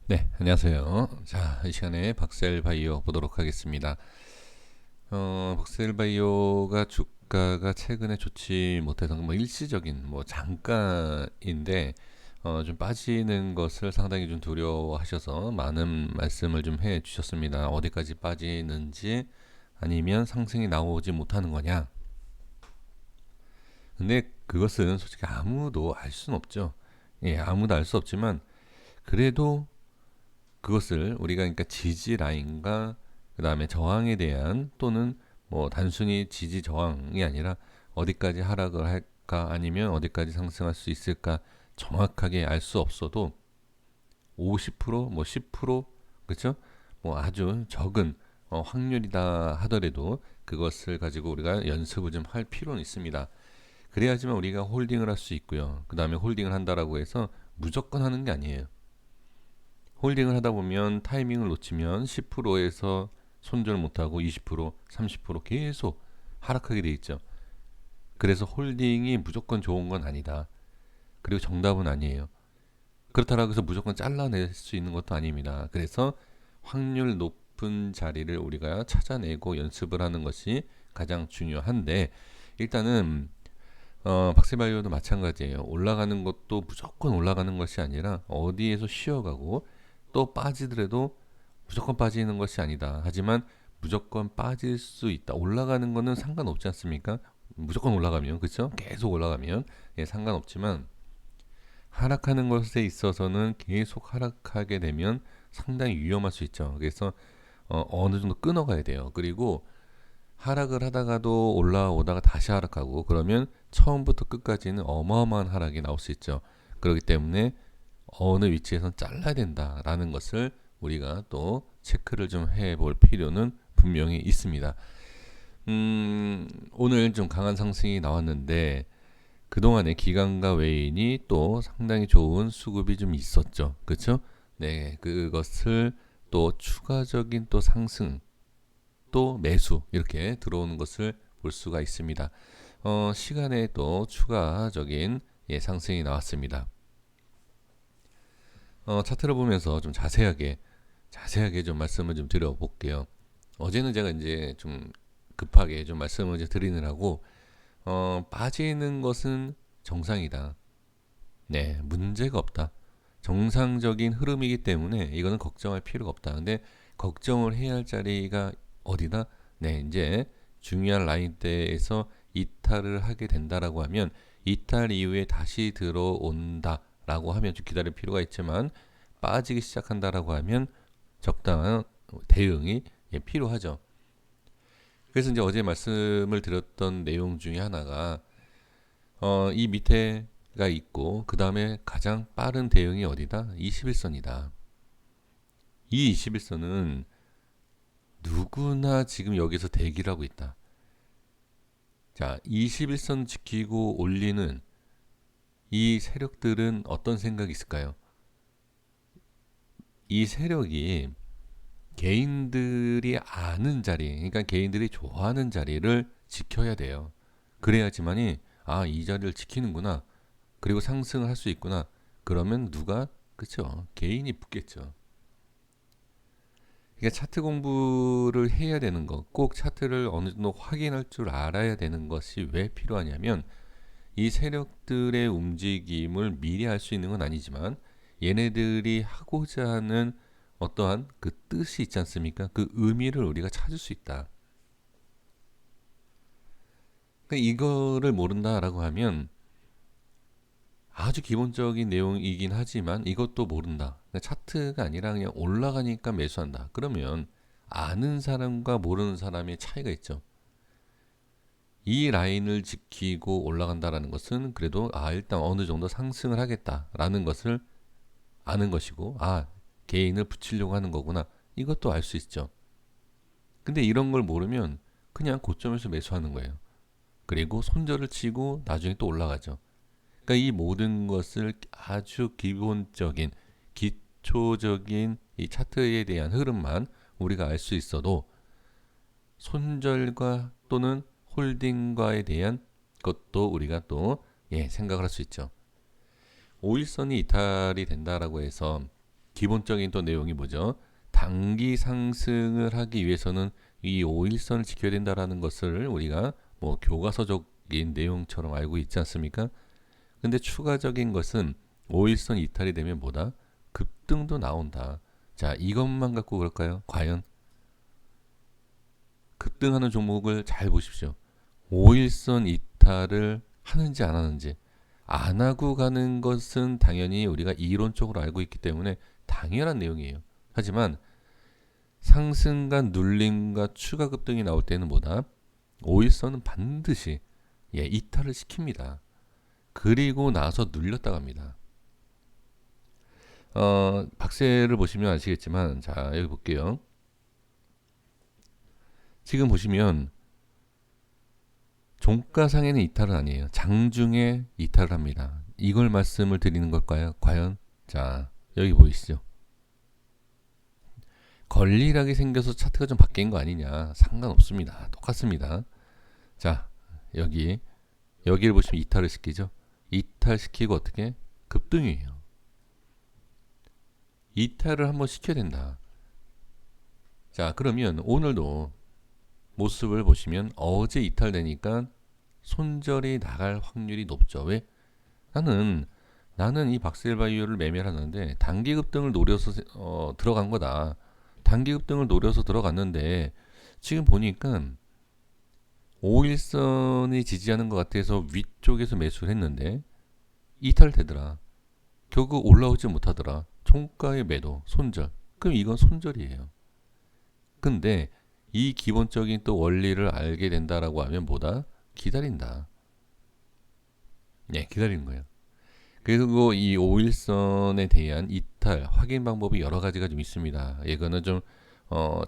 네, 안녕하세요. 자, 이 시간에 박셀바이오 보도록 하겠습니다. 박셀바이오가 주가가 최근에 좋지 못해서 뭐 일시적인 뭐 잠깐인데 좀 빠지는 것을 상당히 좀 두려워하셔서 많은 말씀을 좀 해 주셨습니다. 어디까지 빠지는지 아니면 상승이 나오지 못하는 거냐. 근데 그것은 솔직히 아무도 알 수는 없죠. 예, 아무도 알 수 없지만 그래도 그것을 우리가 그러니까 지지 라인과 그 다음에 저항에 대한 또는 뭐 단순히 지지 저항이 아니라 어디까지 하락을 할까 아니면 어디까지 상승할 수 있을까 정확하게 알 수 없어도 50%뭐 10% 그렇죠? 뭐 아주 적은 확률이다 하더라도 그것을 가지고 우리가 연습을 좀 할 필요는 있습니다. 그래야지만 우리가 홀딩을 할 수 있고요. 그 다음에 홀딩을 한다라고 해서 무조건 하는 게 아니에요. 홀딩을 하다 보면 타이밍을 놓치면 10%에서 손절 못하고 20%, 30% 계속 하락하게 돼 있죠. 그래서 홀딩이 무조건 좋은 건 아니다. 그리고 정답은 아니에요. 그렇다고 해서 무조건 잘라낼 수 있는 것도 아닙니다. 그래서 확률 높은 자리를 우리가 찾아내고 연습을 하는 것이 가장 중요한데 일단은 박스바이오도 마찬가지예요. 올라가는 것도 무조건 올라가는 것이 아니라 어디에서 쉬어가고 또 빠지더라도 무조건 빠지는 것이 아니다. 하지만 무조건 빠질 수 있다. 올라가는 거는 상관없지 않습니까? 무조건 올라가면 그렇죠? 계속 올라가면 예, 상관없지만 하락하는 것에 있어서는 계속 하락하게 되면 상당히 위험할 수 있죠. 그래서 어느 정도 끊어가야 돼요. 그리고 하락을 하다가도 올라오다가 다시 하락하고 그러면 처음부터 끝까지는 어마어마한 하락이 나올 수 있죠. 그렇기 때문에 어느 위치에선 잘라야 된다라는 것을 우리가 또 체크를 좀 해볼 필요는 분명히 있습니다. 오늘 좀 강한 상승이 나왔는데 그동안에 기관과 외인이 또 상당히 좋은 수급이 좀 있었죠. 그렇죠? 네, 그것을 또 추가적인 또 상승 또 매수 이렇게 들어오는 것을 볼 수가 있습니다. 시간에 또 추가적인 예, 상승이 나왔습니다. 차트를 보면서 좀 자세하게 좀 말씀을 좀 드려볼게요. 어제는 제가 이제 좀 급하게 좀 말씀을 이제 드리느라고 빠지는 것은 정상이다. 네, 문제가 없다. 정상적인 흐름이기 때문에 이거는 걱정할 필요가 없다. 근데 걱정을 해야 할 자리가 어디다? 네, 이제 중요한 라인대에서 이탈을 하게 된다라고 하면 이탈 이후에 다시 들어온다라고 하면 좀 기다릴 필요가 있지만 빠지기 시작한다라고 하면 적당한 대응이 예, 필요하죠. 그래서 이제 어제 말씀을 드렸던 내용 중에 하나가 이 밑에가 있고 그 다음에 가장 빠른 대응이 어디다? 21선이다. 이 21선은 누구나 지금 여기서 대기를 하고 있다. 자, 21선 지키고 올리는 이 세력들은 어떤 생각이 있을까요? 이 세력이 개인들이 아는 자리, 그러니까 개인들이 좋아하는 자리를 지켜야 돼요. 그래야지만이 이 자리를 지키는구나. 그리고 상승을 할 수 있구나. 그러면 누가 그쵸? 개인이 붙겠죠. 그러니까 차트 공부를 해야 되는 거, 꼭 차트를 어느 정도 확인할 줄 알아야 되는 것이 왜 필요하냐면 이 세력들의 움직임을 미리 알 수 있는 건 아니지만 얘네들이 하고자 하는 어떠한 그 뜻이 있지 않습니까? 그 의미를 우리가 찾을 수 있다. 그러니까 이거를 모른다라고 하면 아주 기본적인 내용이긴 하지만 이것도 모른다. 그러니까 차트가 아니라 그냥 올라가니까 매수한다. 그러면 아는 사람과 모르는 사람의 차이가 있죠. 이 라인을 지키고 올라간다라는 것은 그래도 일단 어느 정도 상승을 하겠다라는 것을 아는 것이고 개인을 붙이려고 하는 거구나. 이것도 알 수 있죠. 근데 이런 걸 모르면 그냥 고점에서 매수하는 거예요. 그리고 손절을 치고 나중에 또 올라가죠. 그러니까 이 모든 것을 아주 기본적인 기초적인 이 차트에 대한 흐름만 우리가 알 수 있어도 손절과 또는 홀딩과에 대한 것도 우리가 또 예, 생각을 할 수 있죠. 5일선이 이탈이 된다라고 해서 기본적인 또 내용이 뭐죠? 단기 상승을 하기 위해서는 이 5일선을 지켜야 된다라는 것을 우리가 뭐 교과서적인 내용처럼 알고 있지 않습니까? 근데 추가적인 것은 5일선 이탈이 되면 뭐다? 급등도 나온다. 자, 이것만 갖고 그럴까요? 과연 급등하는 종목을 잘 보십시오. 5일선 이탈을 하는지 안 하는지. 안 하고 가는 것은 당연히 우리가 이론적으로 알고 있기 때문에 당연한 내용이에요. 하지만 상승과 눌림과 추가 급등이 나올 때는 뭐다? 5일선은 반드시 이탈을 시킵니다. 그리고 나서 눌렸다 갑니다. 박스를 보시면 아시겠지만, 자, 여기 볼게요. 지금 보시면 종가상에는 이탈은 아니에요. 장중에 이탈을 합니다. 이걸 말씀을 드리는 걸까요? 과연? 자, 여기 보이시죠? 걸리락이 생겨서 차트가 좀 바뀐 거 아니냐? 상관없습니다. 똑같습니다. 자, 여기를 보시면 이탈을 시키죠. 이탈시키고 어떻게? 급등이에요. 이탈을 한번 시켜야 된다. 자, 그러면 오늘도 모습을 보시면 어제 이탈되니까 손절이 나갈 확률이 높죠. 왜? 나는 이 박스일바이오를 매매를 하는데 단기 급등을 노려서 들어간 거다. 단기 급등을 노려서 들어갔는데 지금 보니까 5일선이 지지하는 것 같아서 위쪽에서 매수를 했는데 이탈되더라. 결국 올라오지 못하더라. 종가의 매도, 손절. 그럼 이건 손절이에요. 근데 이 기본적인 또 원리를 알게 된다라고 하면 뭐다? 기다린다. 기다리는 거예요. 그리고 이 5일선에 대한 이탈 확인 방법이 여러 가지가 좀 있습니다. 이거는 좀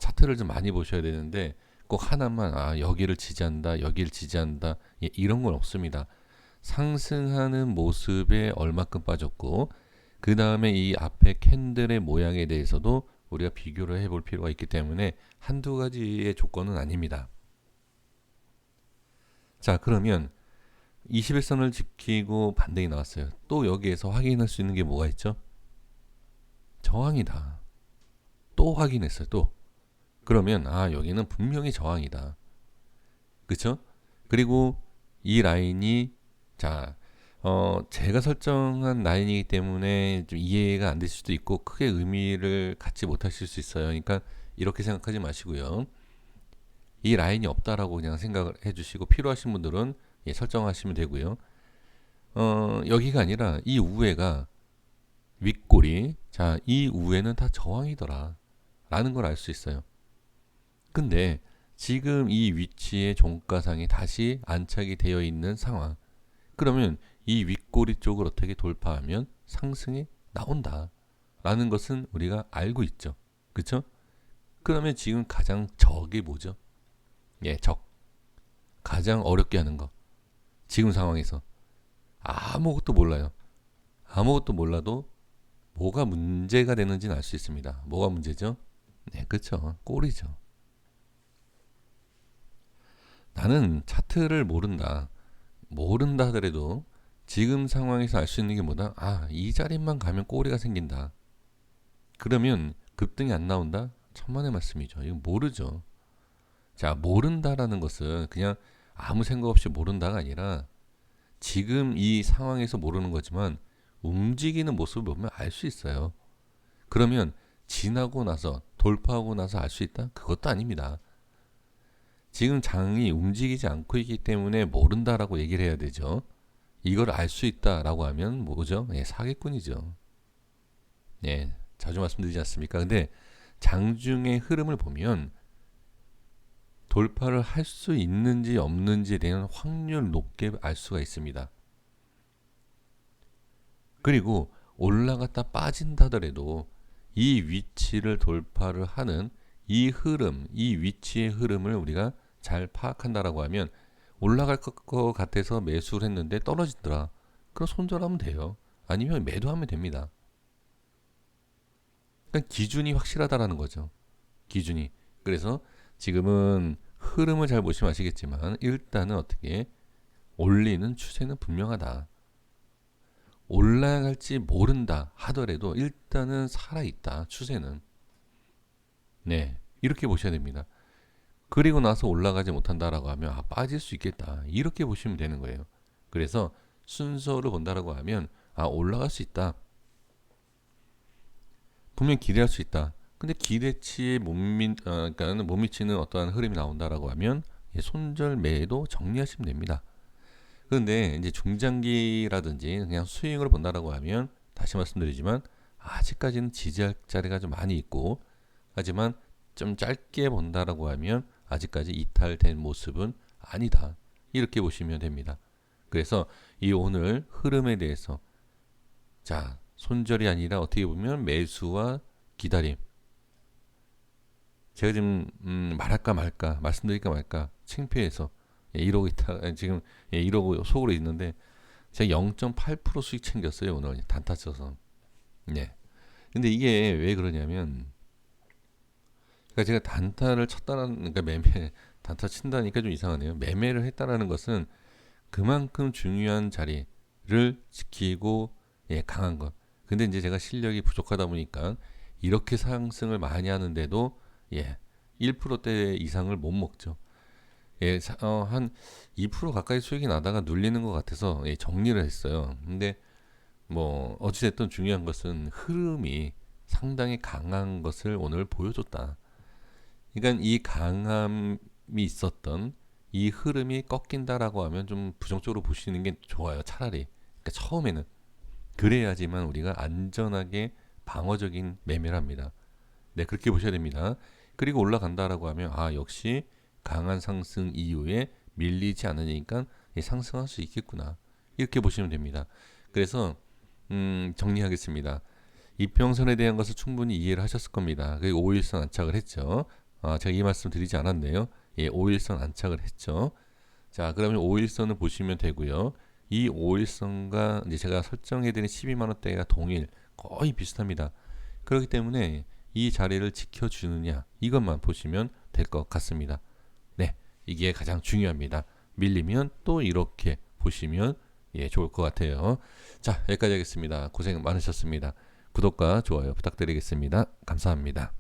차트를 좀 많이 보셔야 되는데 꼭 하나만 여기를 지지한다, 여기를 지지한다 이런 건 없습니다. 상승하는 모습에 얼마큼 빠졌고 그 다음에 이 앞에 캔들의 모양에 대해서도 우리가 비교를 해볼 필요가 있기 때문에 한두 가지의 조건은 아닙니다. 자, 그러면 21선을 지키고 반등이 나왔어요. 또 여기에서 확인할 수 있는 게 뭐가 있죠? 저항이다. 또 확인했어요. 또. 그러면 여기는 분명히 저항이다. 그쵸? 그리고 이 라인이 자, 제가 설정한 라인이기 때문에 좀 이해가 안 되실 수도 있고 크게 의미를 갖지 못하실 수 있어요. 그러니까 이렇게 생각하지 마시고요. 이 라인이 없다라고 그냥 생각을 해주시고 필요하신 분들은 설정하시면 되고요. 여기가 아니라 이 우회가 윗골이 자, 이 우회는 다 저항이더라 라는 걸 알 수 있어요. 근데 지금 이 위치에 종가상이 다시 안착이 되어 있는 상황. 그러면 이 윗꼬리 쪽을 어떻게 돌파하면 상승이 나온다 라는 것은 우리가 알고 있죠. 그쵸? 그러면 지금 가장 적이 뭐죠? 적. 가장 어렵게 하는 거. 지금 상황에서 아무것도 몰라요. 아무것도 몰라도 뭐가 문제가 되는지는 알 수 있습니다. 뭐가 문제죠? 그쵸. 꼴이죠. 나는 차트를 모른다 하더라도 지금 상황에서 알 수 있는 게 뭐다? 이 자리만 가면 꼬리가 생긴다. 그러면 급등이 안 나온다? 천만의 말씀이죠. 이거 모르죠. 자, 모른다라는 것은 그냥 아무 생각 없이 모른다가 아니라 지금 이 상황에서 모르는 거지만 움직이는 모습을 보면 알 수 있어요. 그러면 지나고 나서 돌파하고 나서 알 수 있다? 그것도 아닙니다. 지금 장이 움직이지 않고 있기 때문에 모른다라고 얘기를 해야 되죠. 이걸 알 수 있다라고 하면 뭐죠? 사기꾼이죠. 자주 말씀드리지 않습니까? 근데 장중의 흐름을 보면 돌파를 할 수 있는지 없는지에 대한 확률 높게 알 수가 있습니다. 그리고 올라갔다 빠진다 하더라도 이 위치를 돌파를 하는 이 흐름, 이 위치의 흐름을 우리가 잘 파악한다라고 하면 올라갈 것 같아서 매수를 했는데 떨어지더라. 그럼 손절하면 돼요. 아니면 매도하면 됩니다. 그러니까 기준이 확실하다라는 거죠. 기준이. 그래서 지금은 흐름을 잘 보시면 아시겠지만 일단은 어떻게 올리는 추세는 분명하다. 올라갈지 모른다 하더라도 일단은 살아있다. 추세는. 네. 이렇게 보셔야 됩니다. 그리고 나서 올라가지 못한다라고 하면 빠질 수 있겠다. 이렇게 보시면 되는 거예요. 그래서 순서를 본다라고 하면 올라갈 수 있다. 분명 기대할 수 있다. 근데 기대치에 그러니까 못 미치는 어떠한 흐름이 나온다라고 하면 손절 매도 정리하시면 됩니다. 그런데 이제 중장기라든지 그냥 스윙을 본다라고 하면 다시 말씀드리지만 아직까지는 지지할 자리가 좀 많이 있고, 하지만 좀 짧게 본다라고 하면 아직까지 이탈된 모습은 아니다. 이렇게 보시면 됩니다. 그래서 이 오늘 흐름에 대해서 손절이 아니라 어떻게 보면 매수와 기다림. 제가 지금 말할까 말까 말씀드릴까 말까 창피해서 이러고 있다 지금 이러고 속으로 있는데, 제가 0.8% 수익 챙겼어요 오늘 단타 쳐서. 네. 근데 이게 왜 그러냐면, 그러니까 제가 단타를 쳤다는, 그러니까 단타 친다니까 좀 이상하네요. 매매를 했다라는 것은 그만큼 중요한 자리를 지키고 강한 것. 근데 이제 제가 실력이 부족하다 보니까 이렇게 상승을 많이 하는데도 1%대 이상을 못 먹죠. 한 2% 가까이 수익이 나다가 눌리는 것 같아서 정리를 했어요. 근데 뭐 어찌됐든 중요한 것은 흐름이 상당히 강한 것을 오늘 보여줬다. 그러니까 이 강함이 있었던 이 흐름이 꺾인다라고 하면 좀 부정적으로 보시는 게 좋아요. 차라리. 그러니까 처음에는 그래야지만 우리가 안전하게 방어적인 매매를 합니다. 네, 그렇게 보셔야 됩니다. 그리고 올라간다라고 하면 역시 강한 상승 이후에 밀리지 않으니까 상승할 수 있겠구나. 이렇게 보시면 됩니다. 그래서 정리하겠습니다. 이평선에 대한 것을 충분히 이해를 하셨을 겁니다. 그 5일선 안착을 했죠. 제가 이 말씀 드리지 않았네요. 5일선 안착을 했죠. 자, 그러면 5일선을 보시면 되고요. 이 5일선과 이제 제가 설정해드린 12만원대가 동일, 거의 비슷합니다. 그렇기 때문에 이 자리를 지켜주느냐, 이것만 보시면 될 것 같습니다. 네, 이게 가장 중요합니다. 밀리면 또 이렇게 보시면 좋을 것 같아요. 자, 여기까지 하겠습니다. 고생 많으셨습니다. 구독과 좋아요 부탁드리겠습니다. 감사합니다.